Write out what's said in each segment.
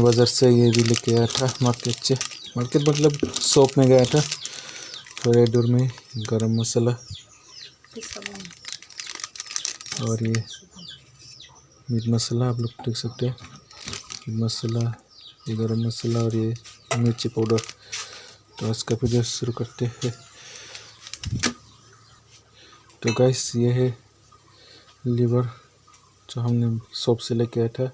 बाज़ार से ये भी लेके आया था मार्केट मतलब शॉप में गया था। थोड़े दूर में गरम मसाला और ये मीट मसाला, आप लोग देख सकते हैं। मीट मसाला, ये गरम मसाला और ये मिर्ची पाउडर। तो आज का वीडियो शुरू करते हैं। तो गाइस ये है लीवर जो हमने शॉप से लेके आया था।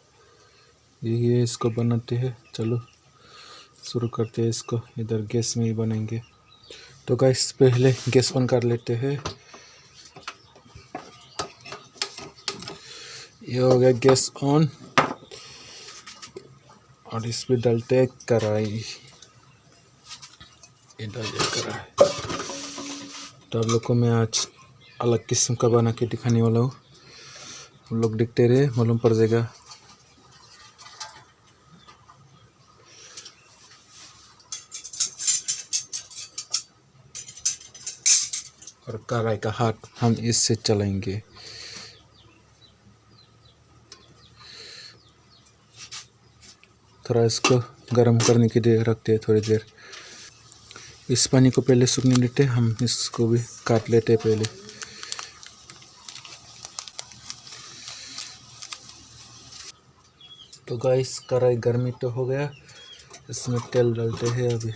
यही है, इसको बनाते हैं। चलो शुरू करते हैं इसको। इधर गैस में ही बनाएंगे। तो गाइस पहले गैस ऑन कर लेते हैं। ये हो गया गैस ऑन और इस पे डालते हैं कढ़ाई। ये डाल दिया कढ़ाई। तो आप लोग को मैं आज अलग किस्म का बना के दिखाने वाला हूँ। हम लोग देखते रहे, मालूम पड़ जाएगा। और कढ़ाई का हाथ हम इससे चलाएंगे। थोड़ा इसको गर्म करने के लिए रखते हैं थोड़ी देर। इस पानी को पहले सूखने देते हैं। हम इसको भी काट लेते हैं पहले। तो गाइस कढ़ाई गर्मी तो हो गया, इसमें तेल डालते हैं अभी।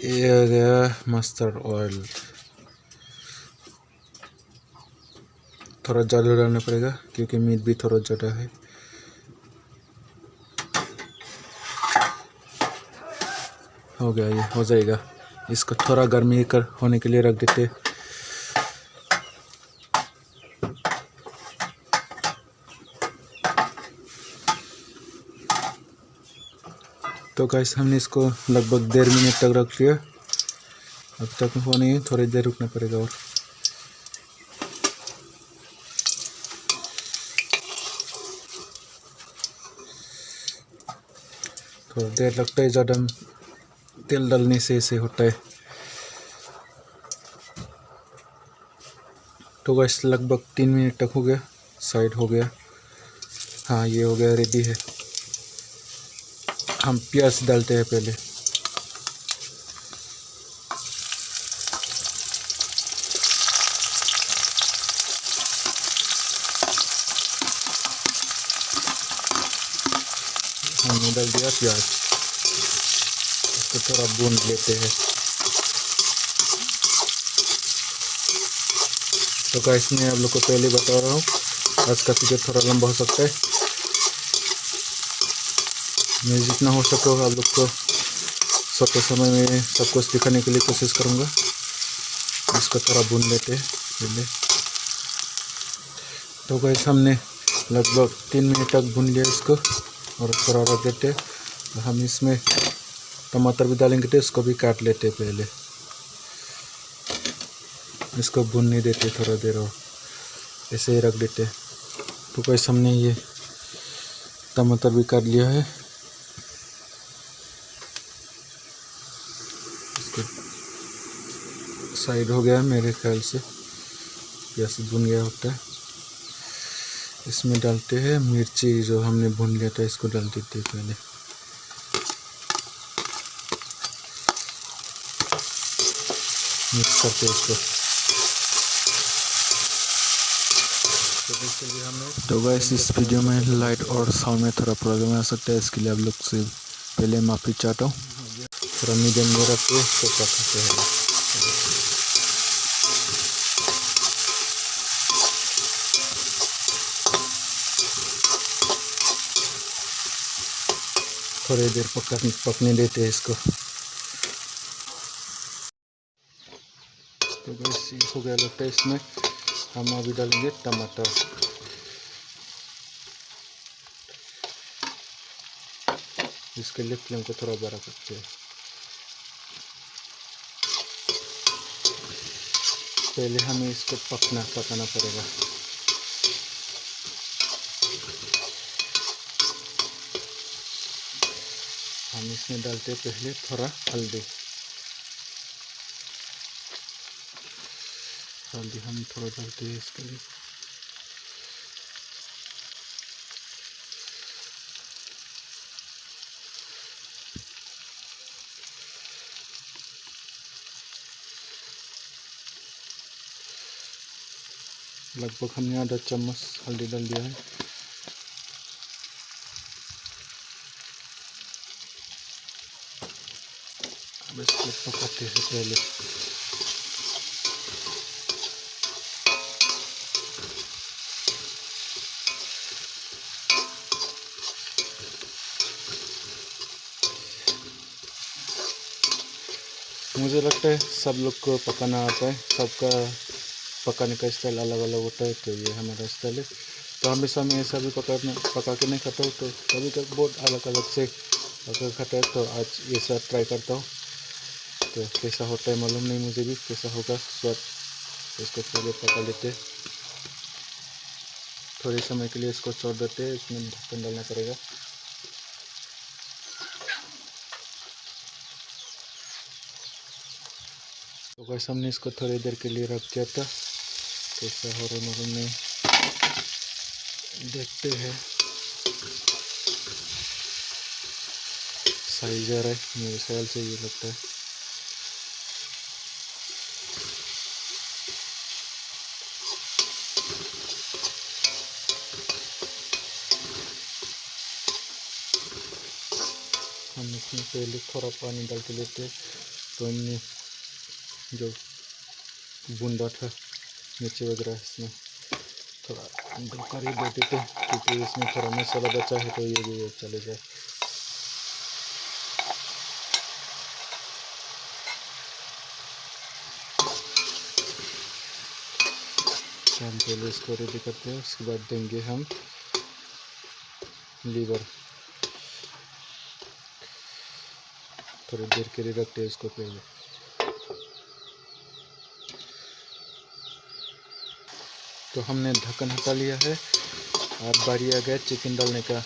ये आ गया मस्टर्ड ऑयल। थोड़ा ज़्यादा डालना पड़ेगा क्योंकि मीट भी थोड़ा ज़्यादा है। हो गया, ये हो जाएगा। इसको थोड़ा गर्मी होने के लिए रख देते। तो गाइस हमने इसको लगभग 1.5 मिनट तक रख दिया। अब तक हो नहीं है, थोड़ी देर रुकना पड़ेगा और। थोड़ा देर लगता है, ज़्यादा तेल डालने से ऐसे होता है। तो गाइस लगभग 3 मिनट तक हो गया। साइड हो गया। हाँ ये हो गया, रेडी है। हम प्याज डालते हैं पहले। हमने डाल दिया प्याज। इसको थोड़ा भून लेते हैं। तो गाइस मैं आप लोग को पहले बता रहा हूँ, आज का वीडियो थोड़ा लंबा हो सकता है। मैं जितना हो सके आप लोग को छोटे समय में सब कुछ दिखाने के लिए कोशिश करूँगा। इसको थोड़ा भून लेते हैं पहले। तो गाइस हमने लगभग 3 मिनट तक भून लिया इसको और थोड़ा रख देते। तो हम इसमें टमाटर भी डालेंगे, तो इसको भी काट लेते पहले। इसको भूनने देते थोड़ा देर और ऐसे ही रख देते। तो गाइस हमने ये टमाटर भी काट लिया है। इसको साइड हो गया मेरे ख्याल से, जैसे भुन गया होता है। इसमें डालते हैं मिर्ची जो हमने भून लिया था, इसको डाल देते हैं पहले। मिक्स करते इसको। तो गाइस इस वीडियो में लाइट और साउंड में थोड़ा प्रॉब्लम आ सकता है, इसके लिए आप लोग से पहले माफ़ी चाहता हूँ। थोड़ा मीडियम में रख के इसको पकाते हैं। थोड़ी देर पकने देते हैं इसको। तो बस ये हो गया लगता है। इसमें हम अभी डालेंगे टमाटर। इसके लिए फ्लेम को थोड़ा बड़ा करते हैं। पहले हमें इसको पकाना पड़ेगा। हम इसमें डालते हैं पहले थोड़ा हल्दी। हम थोड़ा डालते हैं इसके लिए। लगभग हमने आधा चम्मच हल्दी डाल दिया है। अब इसको पकाते हैं पहले। मुझे लगता है सब लोग को पकाना आता है, सबका पकाने का स्टाइल अलग अलग होता है, तो ये हमारा स्टाइल है। तो हमेशा मैं ऐसा भी पका के नहीं खाता हूँ, तो कभी कभी बहुत अलग अलग से पका खाता है। तो आज ये सब ट्राई करता हूँ, तो कैसा होता है मालूम नहीं मुझे भी, कैसा होगा स्वाद। इसको पहले पका लेते हैं, थोड़े समय के लिए इसको छोड़ देते हैं, इसमें ढक्कन डालना पड़ेगा। तो गाइस हमने इसको थोड़ी देर के लिए रख दिया था, कैसा हो रहा है मालूम नहीं, देखते हैं। सही जा रहा है मेरे ख्याल से, ये लगता है। हम इसमें पहले थोड़ा पानी डाल के लेते हैं। तो हमने जो बूंदा था मिर्ची वगैरह इसमें थोड़ा कर ही देते थे, क्योंकि इसमें थोड़ा मसाला बचा है, तो ये भी चले जाए। हम पहले इसको रेडी करते हैं, उसके बाद देंगे हम लीवर। थोड़ी देर के लिए रखते हैं इसको पहले। तो हमने ढक्कन हटा लिया है, अब बारी आ गया चिकन डालने का।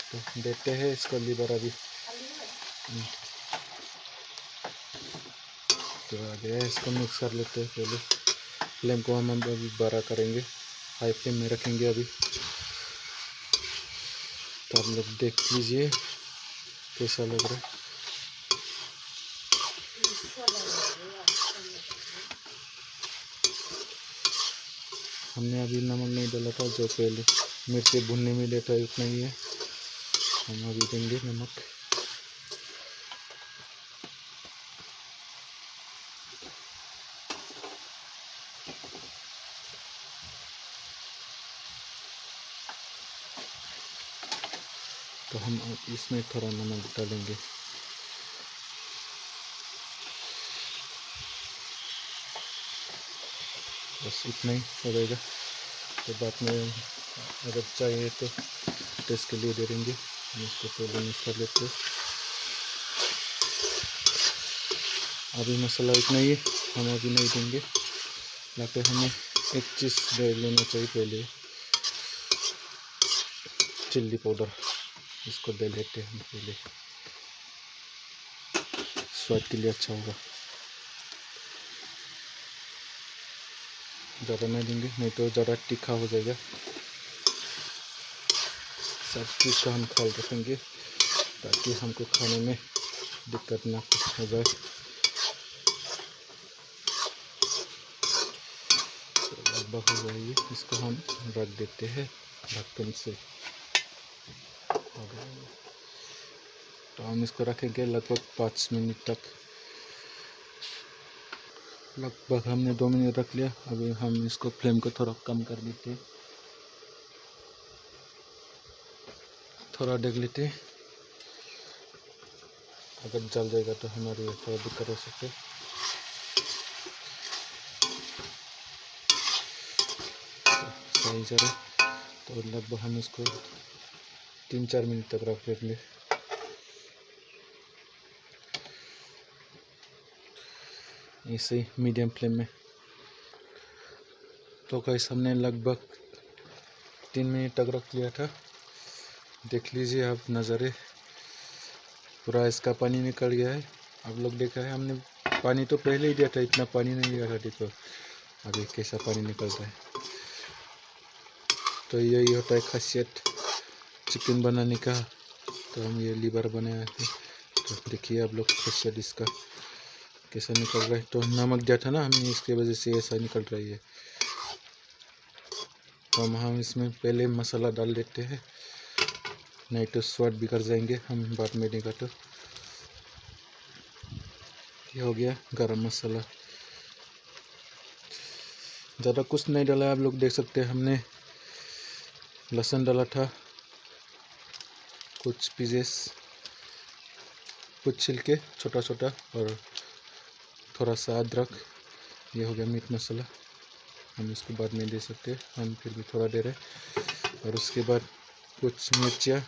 तो देते हैं इसको लीवर अभी। तो आ गया, इसको मिक्स कर लेते हैं पहले। फ्लेम को हम अभी बड़ा करेंगे, हाई फ्लेम में रखेंगे अभी। तो आप लोग देख लीजिए कैसा लग रहा है। हमने अभी नमक नहीं डाला था, जो पहले मिर्ची भुनने में लेता है उतना ही है, हम अभी देंगे नमक। तो हम इसमें थोड़ा नमक डालेंगे। बस इतना ही हो जाएगा। तो बाद में अगर चाहिए तो टेस्ट के लिए दे देंगे। हम इसको पहले मिक्स कर लेते हैं। अभी मसाला इतना ही हम अभी नहीं देंगे, लगता है हमें एक चीज़ दे लेना चाहिए पहले, चिल्ली पाउडर। इसको दे लेते हैं हम पहले, स्वाद के लिए अच्छा होगा। ज़्यादा नहीं देंगे, नहीं तो ज़्यादा तीखा हो जाएगा। सब चीज़ का हम ख्याल रखेंगे ताकि हमको खाने में दिक्कत ना हो जाए। तो लगभग हो जाएगी, इसको हम रख देते हैं ढक्कन से। तो हम इसको रखेंगे लगभग 5 मिनट तक। लगभग हमने 2 मिनट रख लिया। अभी हम इसको फ्लेम को थोड़ा कम कर देते हैं, थोड़ा देख लेते हैं। अगर जल जाएगा तो हमारी थोड़ा दिक्कत हो सकती है। तो सही जा रहा है। तो लगभग हम इसको 3-4 मिनट तक रख लेंगे। ऐसे ही मीडियम फ्लेम में। तो गाइस हमने लगभग 3 मिनट तक रख लिया था। देख लीजिए आप नज़ारे, पूरा इसका पानी निकल गया है। आप लोग देखा है, हमने पानी तो पहले ही दिया था, इतना पानी नहीं दिया था। देखो अभी कैसा पानी निकल रहा है। तो यही होता है खासियत चिकन बनाने का। तो हम ये लीवर बनाए थे, तो देखिए आप लोग खुद इसका कैसा निकल रहा है। तो नमक दिया था ना हमने, इसकी वजह से ऐसा निकल रही है। तो हम इसमें पहले मसाला डाल देते हैं, नहीं तो स्वाद बिगड़ जाएंगे हम बाद में देगा। तो ये हो गया गरम मसाला, ज़्यादा कुछ नहीं डाला है। आप लोग देख सकते हैं हमने लहसुन डाला था कुछ पीसेस, कुछ छिलके छोटा छोटा, और थोड़ा सा अदरक। ये हो गया मीट मसाला, हम इसको बाद में दे सकते हैं, हम फिर भी थोड़ा दे रहे। और उसके बाद कुछ मिर्चियाँ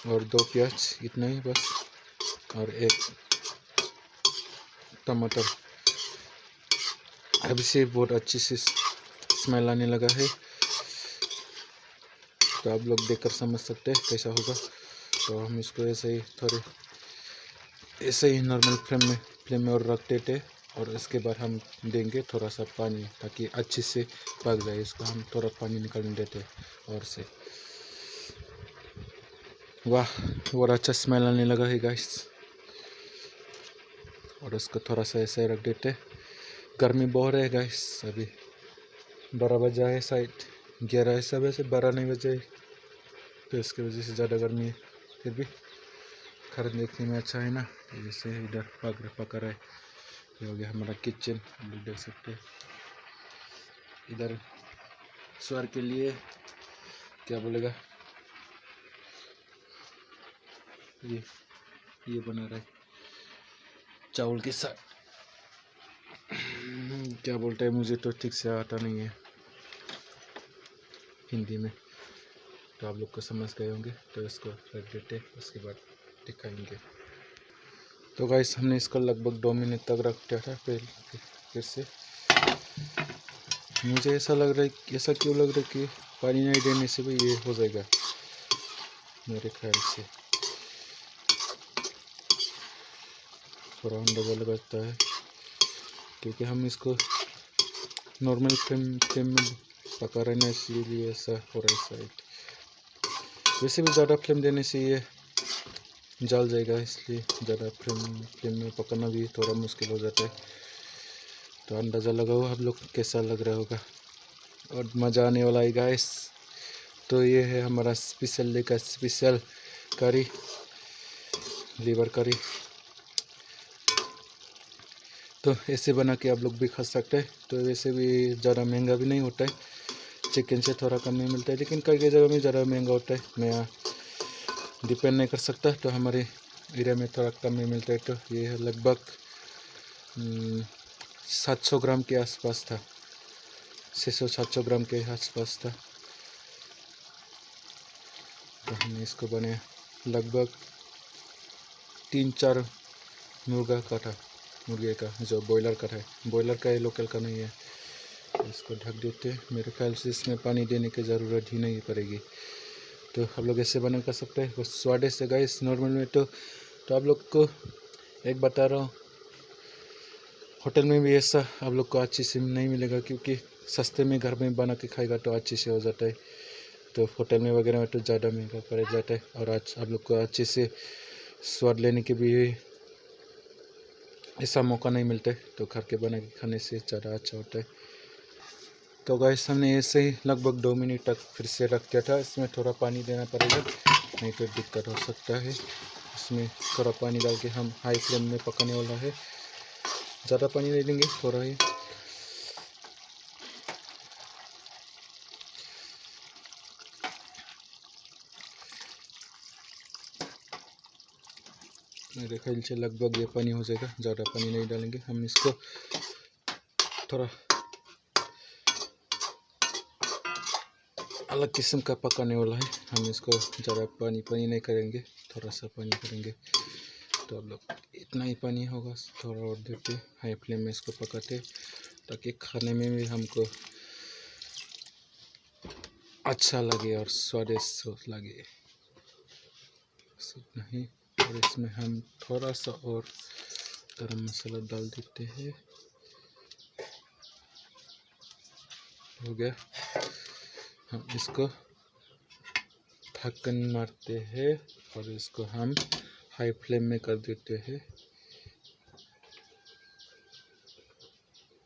और 2 प्याज, इतना ही बस, और 1 टमाटर। अभी से बहुत अच्छी सी स्मेल आने लगा है, तो आप लोग देखकर समझ सकते हैं कैसा होगा। तो हम इसको ऐसे ही नॉर्मल फ्लेम में और रख देते, और इसके बाद हम देंगे थोड़ा सा पानी, ताकि अच्छे से पक जाए। इसको हम थोड़ा पानी निकालने देते और से। वाह, बहुत अच्छा स्मेल आने लगा है गाइस। और उसको थोड़ा सा ऐसे रख देते। गर्मी बहुत है गाइस, अभी 12 बजा है, शायद 11 ऐसा, वैसे 12 नहीं बजे, तो इसकी वजह से ज़्यादा गर्मी है। फिर भी खाना देखने में अच्छा है ना। जैसे इधर पका रहा है। ये हो गया हमारा किचन, आप लोग देख सकते हैं। इधर स्वाद के लिए क्या बोलेगा, ये बना रहा है चावल के साथ। क्या बोलते हैं, मुझे तो ठीक से आता नहीं है हिंदी में, तो आप लोग को समझ गए होंगे। तो इसको रख देते, उसके बाद दिखाएंगे। तो गाइस हमने इसको लगभग 2 मिनट तक रख दिया था। फिर से मुझे ऐसा लग रहा है, ऐसा क्यों लग रहा है कि पानी नहीं देने से भी ये हो जाएगा, मेरे ख्याल से थोड़ा अंदाजा लगाता है, क्योंकि हम इसको नॉर्मल फ्लेम में पका रहे हैं, इसलिए ऐसा हो रहा है शायद। वैसे भी ज़्यादा फ्लेम देने से ये जल जाएगा, इसलिए ज़्यादा फ्लेम में पकाना भी थोड़ा मुश्किल हो जाता है। तो अंदाज़ा लगाओ आप लोग कैसा लग रहा होगा, और मज़ा आने वाला है गाइस। तो ये है हमारा स्पेशल करी, लीवर करी। तो ऐसे बना के आप लोग भी खा सकते हैं। तो वैसे भी ज़्यादा महंगा भी नहीं होता है, चिकन से थोड़ा कम में मिलता है, लेकिन कई जगह में ज़्यादा महंगा होता है। मैं डिपेंड नहीं कर सकता, तो हमारे एरिया में थोड़ा कम में मिलता है। तो ये लगभग 700 ग्राम के आसपास था, 600-700 ग्राम के आसपास था। तो हमने इसको बनाया, लगभग 3-4 मुर्गे का, जो बॉयलर का है, बॉयलर का है, लोकल का नहीं है। इसको ढक देते हैं। मेरे ख्याल से इसमें पानी देने की ज़रूरत ही नहीं पड़ेगी। तो आप लोग ऐसे बना कर सकते हैं, बस स्वादिष्ट है गाइस। नॉर्मल में तो आप लोग को एक बता रहा हूँ, होटल में भी ऐसा आप लोग को अच्छे से नहीं मिलेगा, क्योंकि सस्ते में घर में बना के खाएगा तो अच्छे से हो जाता है। तो होटल में वगैरह में तो ज़्यादा महंगा पड़ जाता है, और आज आप लोग को अच्छे से स्वाद लेने के भी ऐसा मौका नहीं मिलता है। तो घर के बना के खाने से ज़्यादा अच्छा होता है। तो गाइस हमने ऐसे ही लगभग 2 मिनट तक फिर से रख दिया था। इसमें थोड़ा पानी देना पड़ेगा, नहीं तो दिक्कत हो सकता है। इसमें थोड़ा पानी डाल के हम हाई फ्लेम में पकाने वाला है, ज़्यादा पानी नहीं देंगे, थोड़ा ही। मेरे ख्याल से लगभग ये पानी हो जाएगा, ज़्यादा पानी नहीं डालेंगे। हम इसको थोड़ा अलग किस्म का पकाने वाला है। हम इसको ज़्यादा पानी नहीं करेंगे, थोड़ा सा पानी करेंगे। तो अब लोग इतना ही पानी होगा, थोड़ा और देते, हाई फ्लेम में इसको पकाते, ताकि खाने में भी हमको अच्छा लगे और स्वादिष्ट लगे। नहीं, और इसमें हम थोड़ा सा और गरम मसाला डाल देते हैं। हो गया, हम इसको ढक्कन मारते हैं, और इसको हम हाई फ्लेम में कर देते हैं।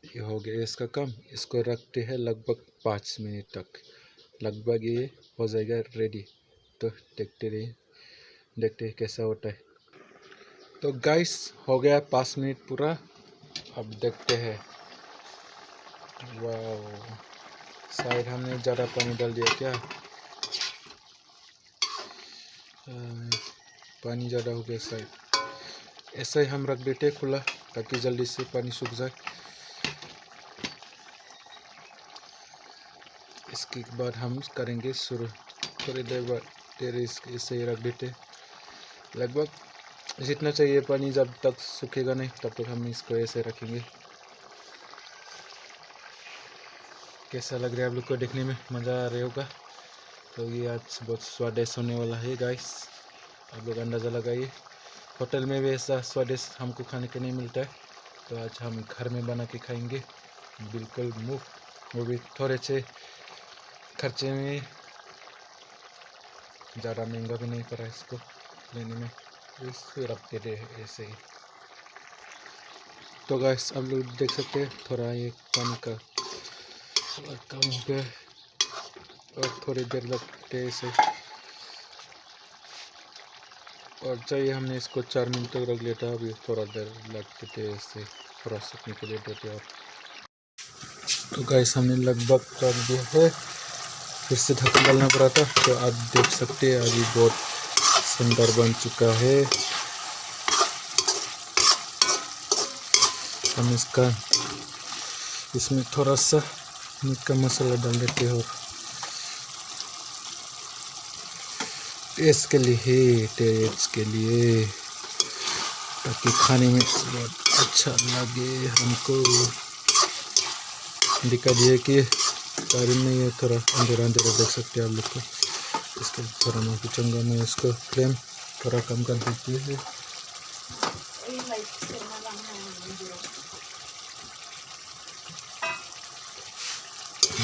ये हो गया इसका काम। इसको रखते हैं लगभग 5 मिनट तक। लगभग ये हो जाएगा रेडी। तो देखते हैं कैसा होता है। तो गाइस हो गया 5 मिनट पूरा। अब देखते हैं। वाह, शायद हमने ज़्यादा पानी डाल दिया क्या? पानी ज़्यादा हो गया शायद। ऐसा ही हम रख देते खुला ताकि जल्दी से पानी सूख जाए। इसके बाद हम करेंगे शुरू। थोड़ी देर बाद इसे रख देते। लगभग जितना चाहिए पानी, जब तक सूखेगा नहीं तब तक हम इसको ऐसे रखेंगे। कैसा लग रहा है आप लोग को? देखने में मज़ा आ रहा होगा। तो ये आज बहुत स्वादिष्ट होने वाला है गाइस। आप लोग अंदाज़ा लगाइए। होटल में भी ऐसा स्वादिष्ट हमको खाने के नहीं मिलता है। तो आज हम घर में बना के खाएंगे बिल्कुल मुफ्त, वो भी थोड़े से खर्चे में। ज़्यादा महंगा भी नहीं पड़ा इसको लेने में। इसको रख देते हैं ऐसे ही। तो गाइस आप लोग देख सकते हैं थोड़ा ये पानी का कम हो गया और थोड़ी देर लगते है इसे। और चाहिए हमने इसको 4 मिनट तक रख लिया था। अभी थोड़ा देर लगते थे इसे थोड़ा सूखने के लिए देते। और तो गाइस हमने लगभग कर दिया है। फिर से ढक्कन डालना पड़ा था। तो आप देख सकते हैं अभी बहुत सुंदर बन चुका है। हम इसमें थोड़ा सा मीट का मसाला डाल देते हैं और टेस्ट के लिए ताकि खाने में बहुत अच्छा लगे हमको। दिखा दिए कि तारीफ नहीं है, थोड़ा अंधेरा देख सकते हैं आप लोग को। इसको थोड़ा मैं पूछूँगा, मैं इसको फ्लेम थोड़ा कम कर देती है।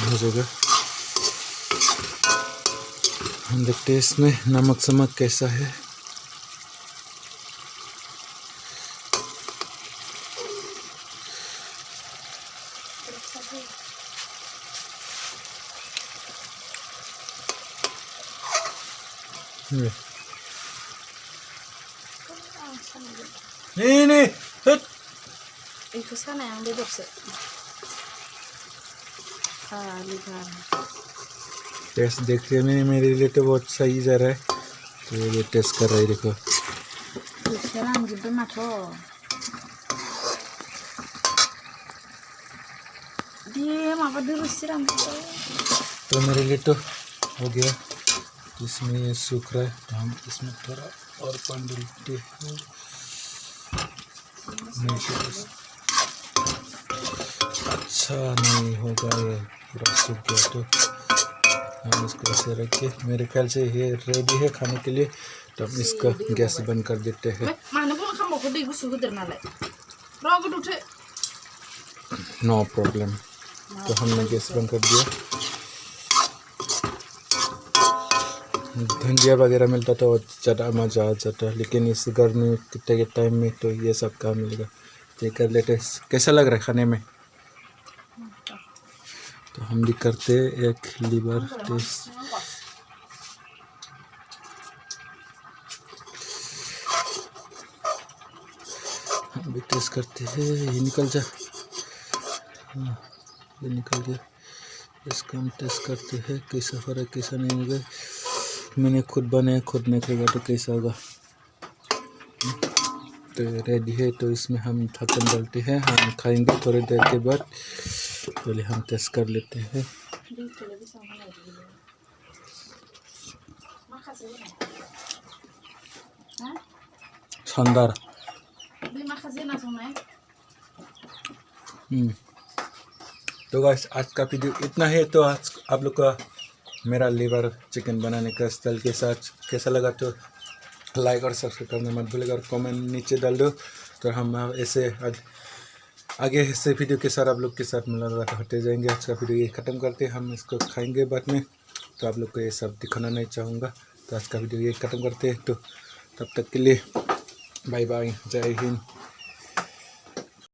हो जाएगा। हम देखते हैं इसमें नमक समक कैसा है। नहीं Itu sana yang bebek sih. Lihat. Test देखिए, मेरे लिए तो बहुत सही जा रहा है। तो ये टेस्ट कर रही देखो। Sekarang gitu mah tuh. Dia apa dulu siram tuh. तो मेरे लिए तो हो गया। इसमें ये सूख रहा है तो हम इसमें थोड़ा और पानी डालते हैं। अच्छा नहीं होगा, ये पूरा सूख गया। तो हम इसको ऐसे रख के, मेरे ख्याल से ये रेडी है खाने के लिए। तो हम इसका गैस बंद कर देते हैं। No problem. तो हमने गैस बंद कर दिया। धनिया वगैरह मिलता तो ज़्यादा मज़ा आ जाता, लेकिन इस गर्मी के टाइम में तो ये सब काम मिलेगा। तो कर लेते। कैसा लग रहा है खाने में? तो हम भी करते एक लीवर टेस्ट। हम भी टेस्ट करते हैं। ये निकल जा। हाँ, ये निकल गया। इसका हम टेस्ट करते हैं कैसा फ़र्क कैसा नहीं होगा। मैंने खुद बनाया, खुद नहीं खाएगा तो कैसा होगा। तो रेडी है। तो इसमें हम ढक्कन डालते हैं, हम खाएंगे थोड़ी देर के बाद। पहले हम टेस्ट कर लेते हैं। शानदार। तो गाइस आज का वीडियो इतना है। तो आज आप लोग का मेरा लीवर चिकन बनाने का स्टाइल के साथ कैसा लगा तो लाइक और सब्सक्राइब करना मत भूलिएगा और कमेंट नीचे डाल दो। तो हम ऐसे आगे ऐसे वीडियो के साथ आप लोग के साथ मुलाकात होते जाएंगे। आज का वीडियो ये ख़त्म करते, हम इसको खाएंगे बाद में। तो आप लोग को ये सब दिखाना नहीं चाहूँगा। तो आज का वीडियो ये ख़त्म करते हैं। तो तब तक के लिए बाय बाय, जय हिंद।